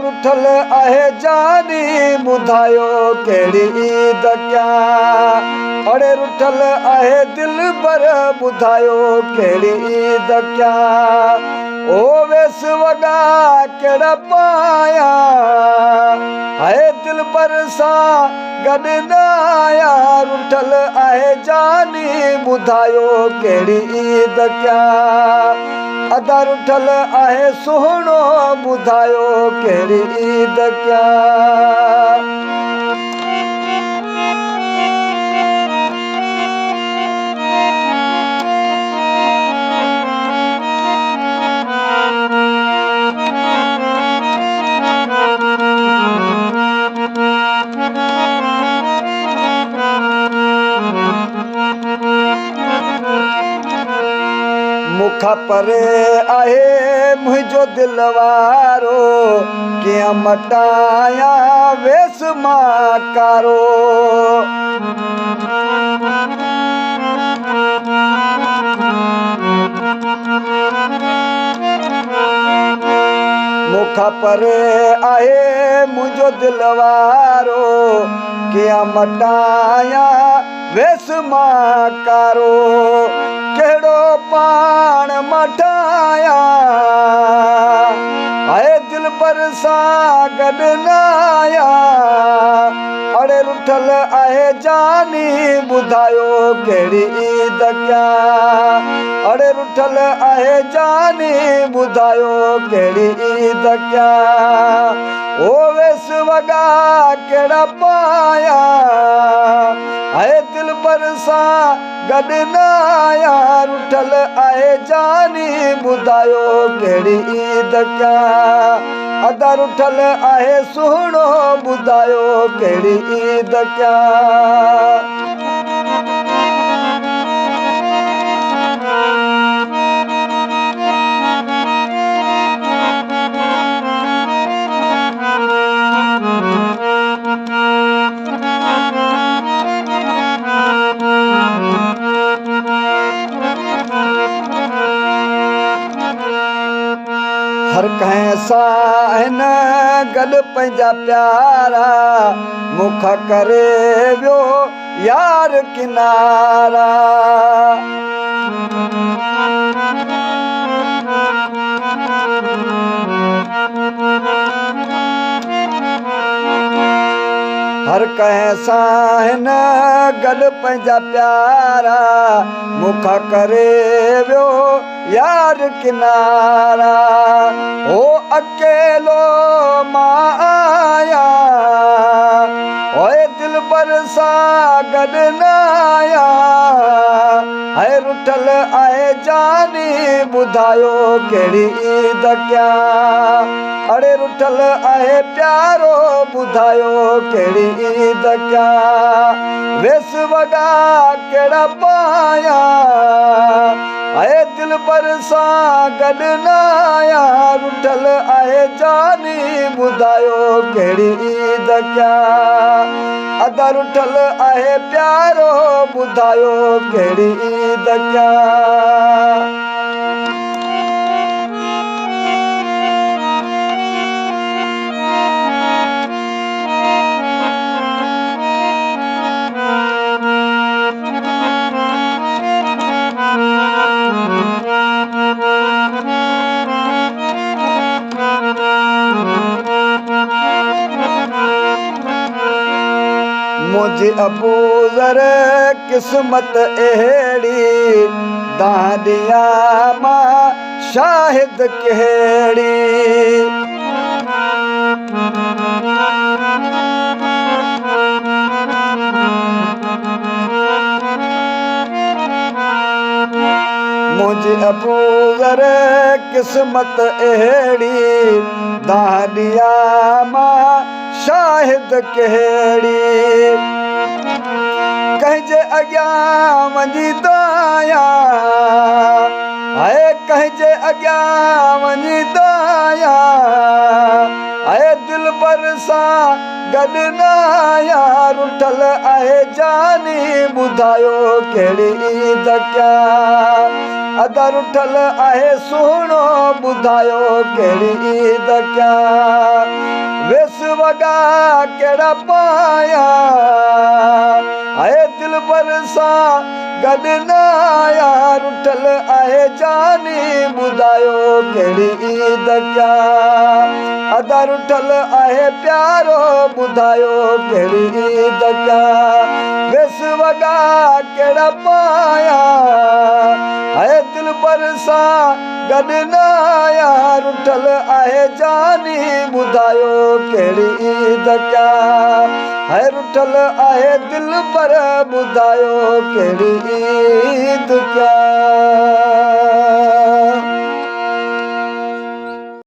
रुठल आहे जानी ॿुधायो कहिड़ी ईद क्या। अड़े रुठल आहे दिल पर ॿुधायो कहिड़ी ईद क्या। ओ वेस वॻा कहिड़ा पाया आहे दिल पर सां गॾु न आया। रुठल आहे जानी ॿुधायो कहिड़ी ईद क्या। अदा रुठल आहे सुहिणो ॿुधायो कहिड़ी ईद क्या। मुखा परे आहे मुंहिंजो दिल वारो कीअं मटाया वेस मां कारो। मुखा परे आहे मुंहिंजो दिल वारो कीअं मटाया वेस मां कारो। कहिड़ो पाण मटाया आहे दिल पर सां गॾु न आया। अड़े रुठल आहे जानी ॿुधायो कहिड़ी ईद क्या। अड़े रुठल आहे जानी ॿुधायो कहिड़ी ईद क्या। ओ वेस वॻा कहिड़ा पाया आहे दिल पर सां गॾु न आया। रुठल आहे जानी ॿुधायो कहिड़ी ईद क्या। अदा रुठल आहे सुहिणो ॿुधायो कहिड़ी ईद क्या। हर कंहिं सां आहिनि गॾु पंहिंजा प्यारा मुखां करे वियो यार किनारा। हर कंहिं सां आहिनि गॾु पंहिंजा प्यारा मुखां करे वियो यार किनारा। ओ अकेलो मां आया ओए दिल पर सां गॾु न आया। है रुठल आहे जानी ॿुधायो कहिड़ी ईद क्या। अड़े रुठल आहे प्यारो ॿुधायो कहिड़ी ईद क्या। वेस वॻा कहिड़ा पाया आहे दिल पर सां गॾु न आया। रुठल आहे जानी ॿुधायो कहिड़ी ईद क्या। अदा रुठल आहे प्यारो ॿुधायो कहिड़ी ईद क्या। मुझे अबूज़र किस्मत अहिड़ी दादिया मां शाहिद कहिड़ी। मुझे अबूज़र किस्मत अहिड़ी दादिया मां शाहिद कहिड़ी। कंहिंजे अॻियां वञी दाया आहे कंहिंजे अॻियां वञी दाया आहे दिल पर सां गॾु न आया। रुठल आहे जानी ॿुधायो कहिड़ी ईद क्या। अदा रुठल आहे सुहिणो ॿुधायो कहिड़ी ईद क्या। वॻा कहिड़ा पाया आहे दिल भर सां गॾु न आया रुठल आहे जानी ॿुधायो कहिड़ी ईद क्या अदा रुठल आहे प्यारो ॿुधायो कहिड़ी ईद क्या वेस वॻा कहिड़ा पाया आहे दिल भर सां गॾु न आया रुठल आहे जानी ॿुधायो कहिड़ी ईद क्या है रुठल आहे दिल पर ॿुधायो कहिड़ी ईद क्या।